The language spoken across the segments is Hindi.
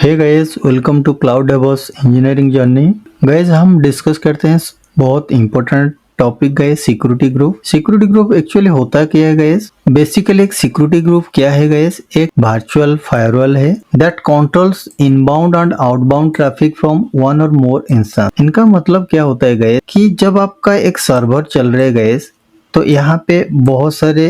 Hey guys, welcome to cloud DevOps engineering journey. Guys, हम डिस्कस करते हैं बहुत important topic guys, security group. Security group actually होता क्या है गाइस? बेसिकली एक सिक्योरिटी ग्रुप क्या है गाइस? एक वर्चुअल फायरवॉल है that controls inbound and outbound traffic from one or more instance. इनका मतलब क्या होता है गाइस कि जब आपका एक सर्वर चल रहा है गाइस, तो यहाँ पे बहुत सारे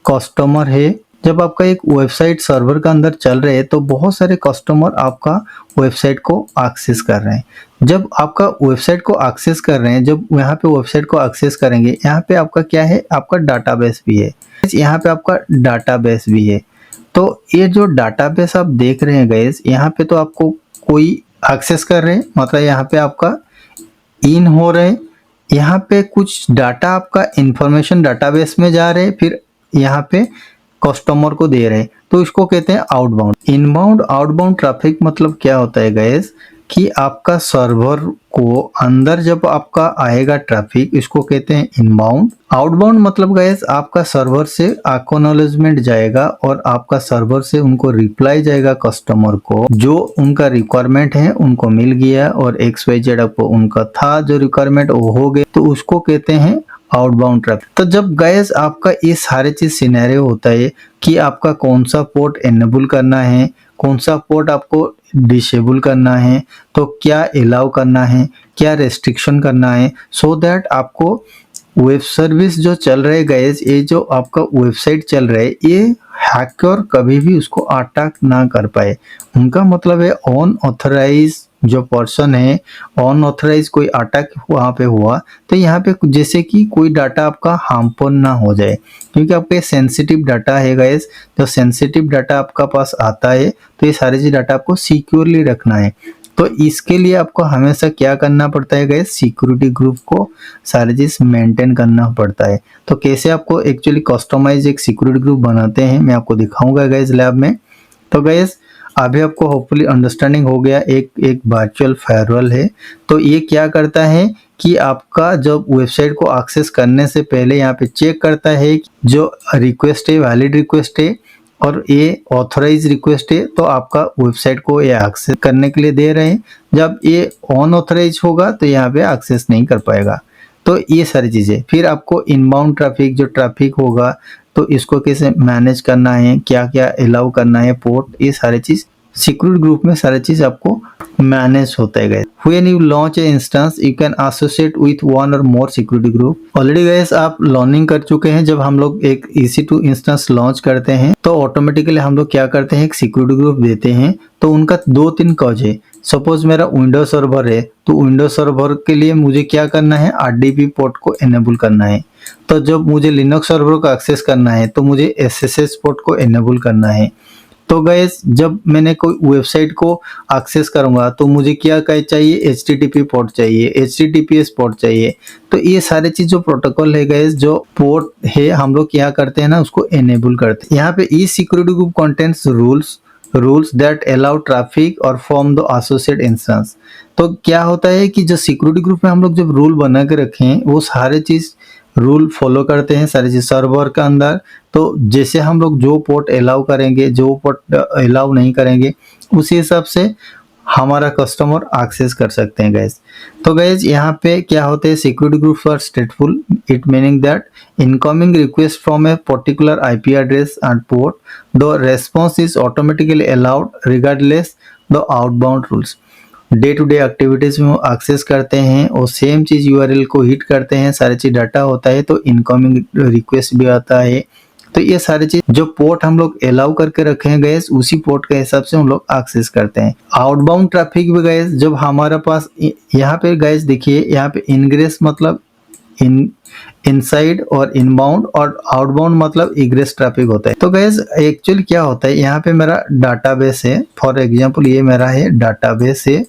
कस्टमर है। जब आपका एक वेबसाइट सर्वर का अंदर चल रहे हैं तो बहुत सारे कस्टमर आपका वेबसाइट को एक्सेस कर रहे हैं। जब आपका वेबसाइट को एक्सेस कर रहे हैं, जब यहाँ पे वेबसाइट को एक्सेस करेंगे, यहाँ पे आपका क्या है? आपका डाटाबेस भी है। यहाँ पे आपका डाटाबेस भी है। तो ये जो डाटाबेस आप देख रहे हैं गाइस, यहाँ पे तो आपको कोई एक्सेस कर रहे हैं, मतलब यहाँ पे आपका इन हो रहे हैं। यहाँ पे कुछ डाटा आपका इंफॉर्मेशन डाटाबेस में जा रहे हैं, फिर यहाँ पे कस्टमर को दे रहे हैं, तो इसको कहते हैं आउटबाउंड। इनबाउंड आउटबाउंड ट्रैफिक मतलब क्या होता है गाइस कि आपका सर्वर को अंदर जब आपका आएगा ट्रैफिक, इसको कहते हैं इनबाउंड। आउटबाउंड मतलब गाइस आपका सर्वर से एक्नॉलेजमेंट जाएगा और आपका सर्वर से उनको रिप्लाई जाएगा कस्टमर को, जो उनका रिक्वायरमेंट है उनको मिल गया और XYZ आपको उनका था जो रिक्वायरमेंट वो हो गए, तो उसको कहते हैं आउटबाउंड ट्रैफिक। तो जब गाइस आपका ये सारे चीज सिनेरियो होता है कि आपका कौन सा पोर्ट एनेबल करना है, कौन सा पोर्ट आपको डिसेबल करना है, तो क्या अलाउ करना है, क्या रेस्ट्रिक्शन करना है, सो दैट आपको वेब सर्विस जो चल रहे गाइस, ये जो आपका वेबसाइट चल रहा है, ये हैकर कभी भी उसको अटैक ना कर पाए। उनका मतलब है अनऑथराइज जो पर्सन है, अनऑथराइज कोई अटैक वहाँ पे हुआ तो यहाँ पे जैसे कि कोई डाटा आपका हार्मफुल ना हो जाए, क्योंकि आपका सेंसिटिव डाटा है गाइस। जो सेंसिटिव डाटा आपका पास आता है तो ये सारे चीज डाटा आपको सिक्योरली रखना है। तो इसके लिए आपको हमेशा क्या करना पड़ता है गाइस? सिक्योरिटी ग्रुप को सारी चीज मेंटेन करना पड़ता है। तो कैसे आपको एक्चुअली कस्टमाइज एक सिक्योरिटी ग्रुप बनाते हैं मैं आपको दिखाऊंगा गाइस लैब में। तो गाइस अभी आपको होपफुली अंडरस्टैंडिंग हो गया। एक वर्चुअल फायरवॉल है, तो ये क्या करता है कि आपका जब वेबसाइट को एक्सेस करने से पहले यहाँ पे चेक करता है कि जो रिक्वेस्ट है वैलिड रिक्वेस्ट है और ये ऑथराइज रिक्वेस्ट है, तो आपका वेबसाइट को ये एक्सेस करने के लिए दे रहे हैं। जब ये अनऑथराइज होगा तो यहाँ पे एक्सेस नहीं कर पाएगा। तो ये सारी चीजें, फिर आपको इनबाउंड ट्रैफिक जो ट्रैफिक होगा तो इसको कैसे मैनेज करना है, क्या क्या अलाउ करना है, पोर्ट, ये सारी चीज सिक्योरिटी ग्रुप में सारी चीज आपको मैनेज होता है guys. When you launch a instance, you can associate with one or more security group. Already guys आप लर्निंग कर चुके हैं, जब हम लोग एक EC2 इंस्टेंस लॉन्च करते हैं तो ऑटोमेटिकली हम लोग क्या करते हैं, एक सिक्योरिटी ग्रुप देते हैं। तो उनका 2-3 कॉज है। सपोज मेरा विंडो सर्वर है, तो विंडो सर्वर के लिए मुझे क्या करना है, RDP पोर्ट को एनेबल करना है। तो जब मुझे लिनक्स सर्वर को एक्सेस करना है तो मुझे SSH पोर्ट को एनेबल करना है। तो गाइस जब मैंने कोई वेबसाइट को एक्सेस करूंगा तो मुझे क्या चाहिए, HTTP पोर्ट चाहिए, HTTPS पोर्ट चाहिए। तो ये सारे चीज जो प्रोटोकॉल है गाइस, जो पोर्ट है हम लोग क्या करते हैं ना, उसको एनेबल करते हैं। यहाँ पे ई security group contents rules that allow traffic और फॉर्म द एसोसिएट इंस्टेंस। तो क्या होता है कि जो सिक्योरिटी ग्रुप में हम लोग जब रूल बना के रखे हैं वो सारे चीज रूल फॉलो करते हैं सारी चीज सर्वर के अंदर। तो जैसे हम लोग जो पोर्ट अलाउ करेंगे, जो पोर्ट अलाउ नहीं करेंगे, उसी हिसाब से हमारा कस्टमर एक्सेस कर सकते हैं गाइस। तो गाइस यहाँ पे क्या होते हैं, security groups are stateful, it meaning that incoming request from a particular IP address and port, the response is automatically allowed regardless the outbound rules. Day to day activities में वो एक्सेस करते हैं और सेम चीज URL को हिट करते हैं, सारी चीज डाटा होता है, तो इनकमिंग रिक्वेस्ट भी आता है। तो ये सारी चीज जो पोर्ट हम लोग अलाउ करके रखे हैं गैस, उसी पोर्ट के हिसाब से हम लोग एक्सेस करते हैं। आउटबाउंड ट्रैफिक भी गैस जब हमारे पास यहाँ पे गैस देखिए, यहाँ पे इनग्रेस मतलब इनसाइड और इनबाउंड, और आउटबाउंड मतलब इग्रेस ट्रैफिक होता है। तो गैस एक्चुअली क्या होता है, यहाँ पे मेरा डाटाबेस है, फॉर एग्जांपल ये मेरा है डाटाबेस है,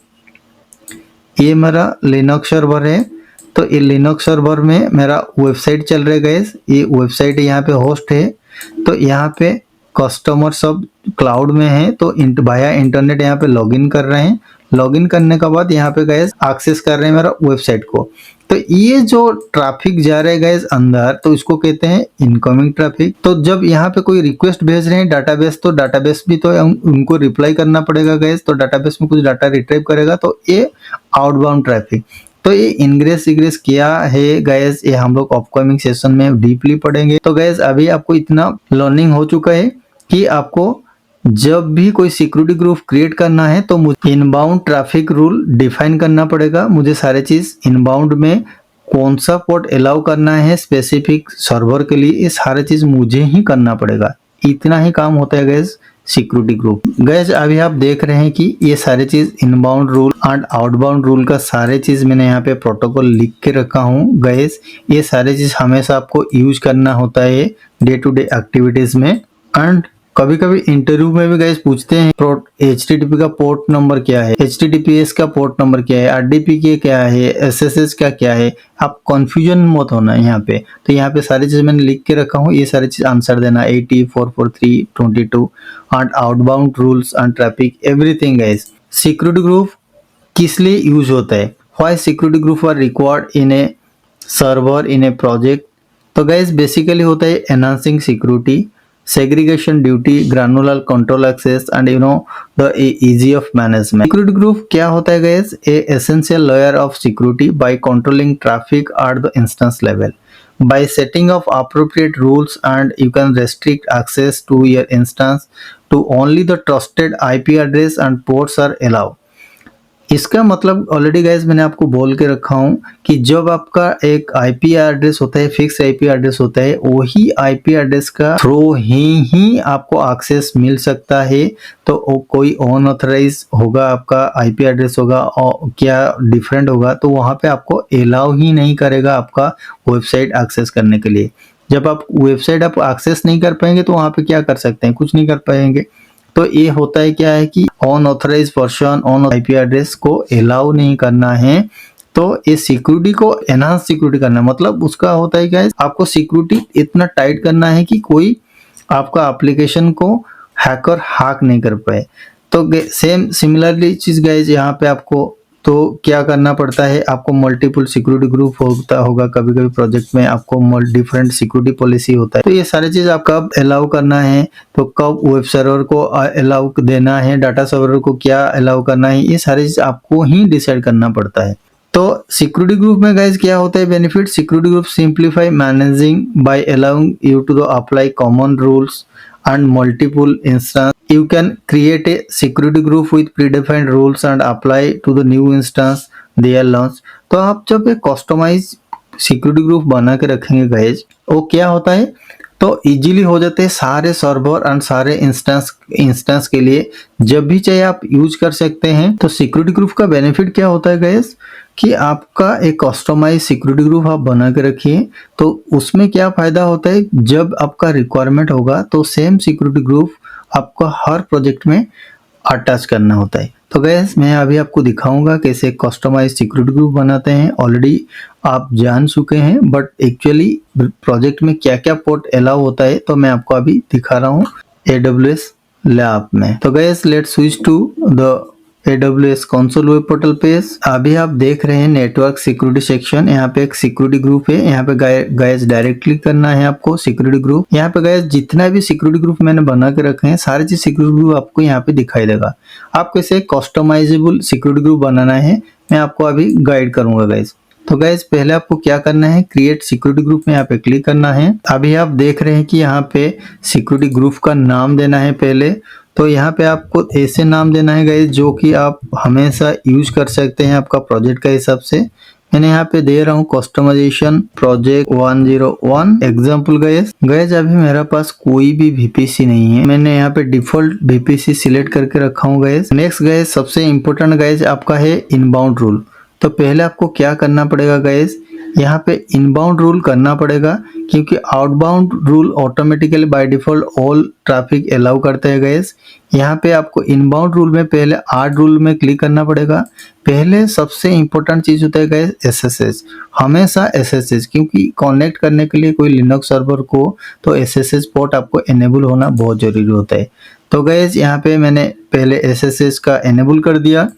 ये मेरा लिनक्स सर्वर है। तो ये लिनक्स सर्वर में मेरा वेबसाइट चल रहा है गैस, ये वेबसाइट यहाँ पे होस्ट है। तो यहाँ पे कस्टमर सब क्लाउड में है, तो वाया इंटरनेट यहाँ पे लॉगिन कर रहे हैं। लॉगिन करने के बाद यहाँ पे गाइस एक्सेस कर रहे हैं मेरा वेबसाइट को। तो ये जो ट्रैफिक जा रहा है गाइस अंदर, तो इसको कहते हैं इनकमिंग ट्रैफिक। तो जब यहाँ पे कोई रिक्वेस्ट भेज रहे हैं डाटाबेस, तो डाटाबेस भी तो उनको रिप्लाई करना पड़ेगा गाइस, तो डाटाबेस में कुछ डाटा रिट्रीव करेगा, तो ये आउटबाउंड ट्रैफिक। तो ये इनग्रेस इग्रेस क्या है गाइस, ये हम लोग अपकमिंग सेशन में डीपली पढ़ेंगे। तो गाइस अभी आपको इतना लर्निंग हो चुका है कि आपको जब भी कोई सिक्योरिटी ग्रुप क्रिएट करना है तो मुझे इनबाउंड ट्रैफिक रूल डिफाइन करना पड़ेगा। मुझे सारे चीज इनबाउंड में कौन सा पोर्ट अलाउ करना है स्पेसिफिक सर्वर के लिए, ये सारे चीज मुझे ही करना पड़ेगा। इतना ही काम होता है गैस सिक्योरिटी ग्रुप। गैस अभी आप देख रहे हैं कि ये सारे चीज inbound rule and outbound rule का सारे चीज मैंने यहाँ पे प्रोटोकॉल लिख के रखा हूँ गैस। ये सारे चीज हमेशा आपको यूज करना होता है डे टू डे एक्टिविटीज में। एंड कभी कभी इंटरव्यू में भी गाइस पूछते हैं HTTP का पोर्ट नंबर क्या है, HTTPS का पोर्ट नंबर क्या है, RDP के क्या है, SSH का क्या है। आप कंफ्यूजन मत होना यहाँ पे। तो यहाँ पे सारी चीज मैंने लिख के रखा हूँ, ये सारी चीज आंसर देना 80 443 22 and outbound rules and traffic everything guys. Security group किस लिए यूज होता है, why security group are required in a server in a project. तो गाइस बेसिकली होता है enhancing security, segregation duty, granular control access and the easy of management. Security group क्या होता है guys, a essential layer of security by controlling traffic at the instance level. By setting of appropriate rules and you can restrict access to your instance to only the trusted IP address and ports are allowed. इसका मतलब ऑलरेडी गाइज मैंने आपको बोल के रखा हूँ कि जब आपका एक आईपी एड्रेस होता है, फिक्स आईपी एड्रेस होता है, वही आईपी एड्रेस का थ्रू ही आपको एक्सेस मिल सकता है। तो कोई अनऑथराइज होगा, आपका आईपी एड्रेस होगा और क्या डिफरेंट होगा, तो वहाँ पे आपको अलाउ ही नहीं करेगा आपका वेबसाइट एक्सेस करने के लिए। जब आप वेबसाइट आप एक्सेस नहीं कर पाएंगे तो वहाँ पे क्या कर सकते हैं, कुछ नहीं कर पाएंगे। तो ये होता है क्या है कि unauthorized person on IP address को अलाउ नहीं करना है। तो ये सिक्योरिटी को एनहांस सिक्योरिटी करना मतलब उसका होता है क्या है, आपको सिक्योरिटी इतना टाइट करना है कि कोई आपका एप्लीकेशन को हैकर हैक नहीं कर पाए। तो सेम सिमिलरली चीज गाइज यहाँ पे आपको तो क्या करना पड़ता है, आपको मल्टीपल सिक्योरिटी ग्रुप होता होगा, कभी कभी प्रोजेक्ट में आपको डिफरेंट सिक्योरिटी पॉलिसी होता है। तो ये सारी चीज आप कब अलाउ करना है, तो कब वेब सर्वर को अलाउ देना है, डाटा सर्वर को क्या अलाउ करना है, ये सारी चीज आपको ही डिसाइड करना पड़ता है। तो सिक्योरिटी ग्रुप में गाइज क्या होता है benefit, security group simplify managing by allowing you to apply common rules and multiple instance. You can create a security group with predefined rules and apply to the new instance they are launched. तो आप जब एक कस्टमाइज सिक्योरिटी ग्रुप बना के रखेंगे गाइज, वो क्या होता है तो इजीली हो जाते हैं सारे सर्वर एंड सारे इंस्टेंस के लिए, जब भी चाहिए आप यूज कर सकते हैं। तो सिक्योरिटी ग्रुप का बेनिफिट क्या होता है गाइज कि आपका एक कस्टमाइज सिक्योरिटी ग्रुप आप बना के रखिए, तो उसमें क्या फायदा होता है, जब आपका रिक्वायरमेंट होगा तो सेम सिक्योरिटी ग्रुप आपको हर प्रोजेक्ट में अटैच करना होता है। तो गैस मैं अभी आपको दिखाऊंगा कैसे कस्टमाइज सिक्योरिटी ग्रुप बनाते हैं। ऑलरेडी आप जान चुके हैं, बट एक्चुअली प्रोजेक्ट में क्या क्या पोर्ट अलाउ होता है तो मैं आपको अभी दिखा रहा हूँ AWS लैब में। तो guys let's switch to the AWS console web portal page. अभी आप देख रहे हैं नेटवर्क सिक्योरिटी सेक्शन, यहाँ पे एक सिक्योरिटी ग्रुप है, यहाँ पे गाइस डायरेक्ट क्लिक करना है आपको सिक्योरिटी ग्रुप। यहाँ पे गाइस जितना भी सिक्योरिटी ग्रुप मैंने बना के रखे हैं सारे चीज सिक्योरिटी ग्रुप आपको यहाँ पे दिखाई देगा। आप कैसे कस्टमाइजेबल सिक्योरिटी ग्रुप बनाना है मैं आपको अभी गाइड करूंगा गाइस। तो गाइस पहले आपको क्या करना है, क्रिएट सिक्योरिटी ग्रुप में यहाँ पे क्लिक करना है। अभी आप देख रहे हैं कि यहाँ पे सिक्योरिटी ग्रुप का नाम देना है पहले। तो यहाँ पे आपको ऐसे नाम देना है गाइस जो कि आप हमेशा यूज कर सकते हैं आपका प्रोजेक्ट का हिसाब से। मैंने यहाँ पे दे रहा हूँ कस्टमाइजेशन प्रोजेक्ट 101 एग्जाम्पल गाइस अभी मेरे पास कोई भी VPC नहीं है, मैंने यहाँ पे डिफॉल्ट VPC सिलेक्ट करके रखा हूँ गाइस। नेक्स्ट गाइस सबसे इम्पोर्टेंट गाइस आपका है इनबाउंड रूल। तो पहले आपको क्या करना पड़ेगा गाइस, यहाँ पे इनबाउंड रूल करना पड़ेगा, क्योंकि outbound rule automatically by default all traffic allow करते हैं गाइस। यहाँ पे आपको इनबाउंड रूल में पहले 8 रूल में क्लिक करना पड़ेगा। पहले सबसे इंपॉर्टेंट चीज होता है गाइस SSH, हमेशा SSH, क्योंकि कनेक्ट करने के लिए कोई लिनक्स सर्वर को तो SSH पोर्ट आपको एनेबल होना बहुत जरूरी होता है। तो गाइस यहाँ पे मैंने पहले SSH का एनेबल कर दिया।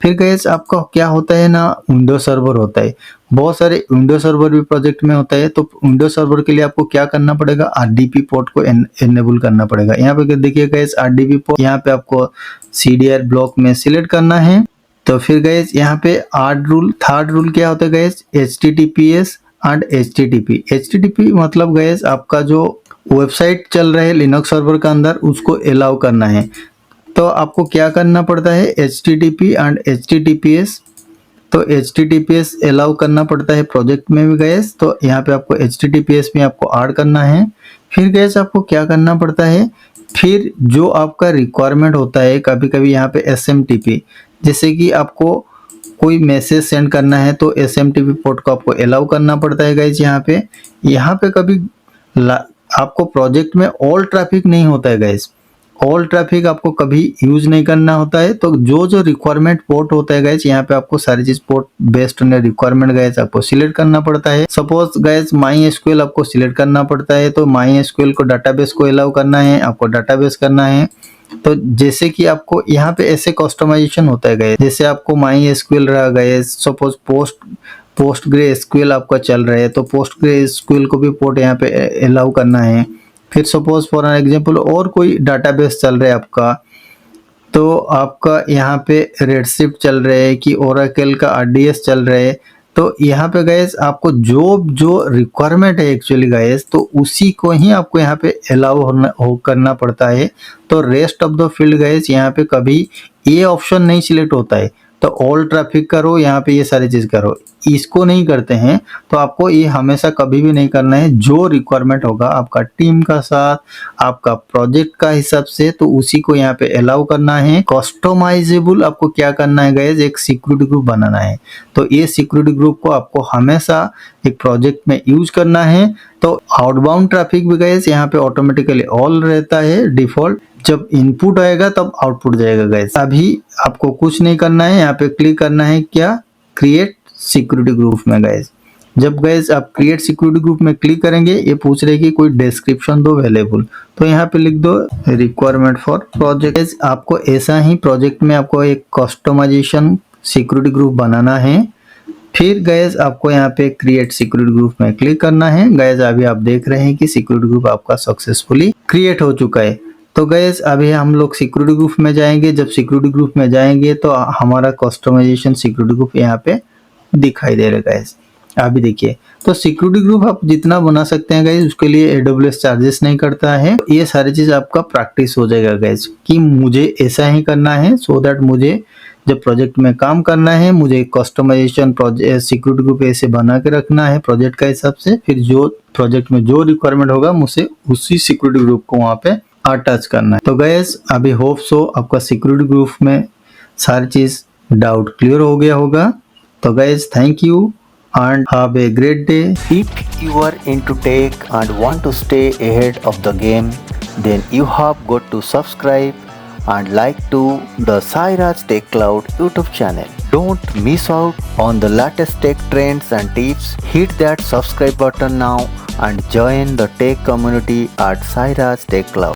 फिर गैस आपका क्या होता है ना, विंडो सर्वर होता है। बहुत सारे विंडो सर्वर भी प्रोजेक्ट में होता है। तो विंडो सर्वर के लिए आपको क्या करना पड़ेगा, आरडीपी पोर्ट को एनेबल करना पड़ेगा। यहाँ पे देखिए गैस आरडीपी पोर्ट, यहाँ पे आपको सीडीआर ब्लॉक में सिलेक्ट करना है। तो फिर गैस यहाँ पे थर्ड रूल क्या होता है gas, HTTPS and HTTP। HTTP मतलब गैस आपका जो वेबसाइट चल रहा है लिनक्स सर्वर का अंदर, उसको अलाउ करना है। तो आपको क्या करना पड़ता है, HTTP एंड HTTPS। तो HTTPS अलाउ करना पड़ता है प्रोजेक्ट में भी गैस। तो यहाँ पे आपको HTTPS में आपको ऐड करना है। फिर गैस आपको क्या करना पड़ता है, फिर जो आपका रिक्वायरमेंट होता है, कभी कभी यहाँ पे SMTP, जैसे कि आपको कोई मैसेज सेंड करना है तो SMTP पोर्ट को आपको अलाउ करना पड़ता है गाइज। यहाँ पे कभी आपको प्रोजेक्ट में ऑल ट्रैफिक नहीं होता है गाइज, ऑल ट्रैफिक आपको कभी यूज नहीं करना होता है। तो जो रिक्वायरमेंट पोर्ट होता है गाइज, यहाँ पे आपको सारी चीज port based on requirement guys आपको सिलेक्ट करना पड़ता है। सपोज गाइज MySQL आपको सिलेक्ट करना पड़ता है, तो MySQL को डाटाबेस को अलाउ करना है, आपको डाटाबेस करना है। तो जैसे कि आपको यहाँ पे ऐसे कस्टमाइजेशन होता है गाइज, जैसे आपको MySQL रहा गाइज, सपोज PostgreSQL आपका चल रहा है, तो PostgreSQL को भी पोर्ट यहाँ पे अलाउ करना है। फिर सपोज फॉर एन एग्जांपल और कोई डाटाबेस चल रहा है आपका, तो आपका यहाँ पे रेडशिफ्ट चल रहा है कि ओरेकल का RDS चल रहा है। तो यहाँ पे गाइस आपको जो रिक्वायरमेंट है एक्चुअली गाइस, तो उसी को ही आपको यहाँ पे अलाउ करना पड़ता है। तो rest of the field guys यहाँ पे कभी ये ऑप्शन नहीं सिलेक्ट होता है, तो ऑल ट्रैफिक करो, यहाँ पे ये सारी चीज करो, इसको नहीं करते हैं। तो आपको ये हमेशा कभी भी नहीं करना है। जो रिक्वायरमेंट होगा आपका टीम का साथ, आपका प्रोजेक्ट का हिसाब से, तो उसी को यहाँ पे अलाउ करना है। कस्टमाइजेबल आपको क्या करना है गाइज, एक सिक्योरिटी ग्रुप बनाना है। तो ये सिक्योरिटी ग्रुप को आपको हमेशा एक प्रोजेक्ट में यूज करना है। तो आउटबाउंड ट्रैफिक भी गाइज यहाँ पे ऑटोमेटिकली ऑल रहता है डिफॉल्ट, जब इनपुट आएगा तब आउटपुट जाएगा गाइज। अभी आपको कुछ नहीं करना है, यहाँ पे क्लिक करना है क्या, क्रिएट सिक्योरिटी ग्रुप में गाइज। जब गाइज आप क्रिएट सिक्योरिटी ग्रुप में क्लिक करेंगे, ये पूछ रहे कि कोई डिस्क्रिप्शन दो अवेलेबल, तो यहाँ पे लिख दो रिक्वायरमेंट फॉर प्रोजेक्ट। आपको ऐसा ही प्रोजेक्ट में आपको एक कस्टमाइजेशन सिक्योरिटी ग्रुप बनाना है। फिर गाइज आपको यहाँ पे क्रिएट सिक्योरिटी ग्रुप में क्लिक करना है। गाइज अभी आप देख रहे हैं कि सिक्योरिटी ग्रुप आपका सक्सेसफुली क्रिएट हो चुका है। तो गाइज अभी हम लोग सिक्योरिटी ग्रुप में जाएंगे। जब सिक्योरिटी ग्रुप में जाएंगे तो हमारा कस्टमाइजेशन सिक्योरिटी ग्रुप यहाँ पे दिखाई दे रहा है गाइज। अभी देखिए, तो सिक्योरिटी ग्रुप आप जितना बना सकते हैं गाइज, उसके लिए AWS चार्जेस नहीं करता है। ये सारी चीज आपका प्रैक्टिस हो जाएगा गाइज कि मुझे ऐसा ही करना है, सो दैट मुझे जब प्रोजेक्ट में काम करना है, मुझे कस्टमाइजेशन सिक्योरिटी ग्रुप ऐसे बना के रखना है प्रोजेक्ट का हिसाब से। फिर जो प्रोजेक्ट में जो रिक्वायरमेंट होगा, मुझे उसी सिक्योरिटी ग्रुप को वहाँ पे अटैच करना है। तो गाइज अभी होप सो आपका सिक्योरिटी ग्रुप में सारी चीज डाउट क्लियर हो गया होगा। तो guys, thank you and have a great day. If you are into tech and want to stay ahead of the game, then you have got to subscribe and like to the Sai Raj Tech Cloud YouTube channel. Don't miss out on the latest tech trends and tips. Hit that subscribe button now and join the tech community at Sai Raj Tech Cloud.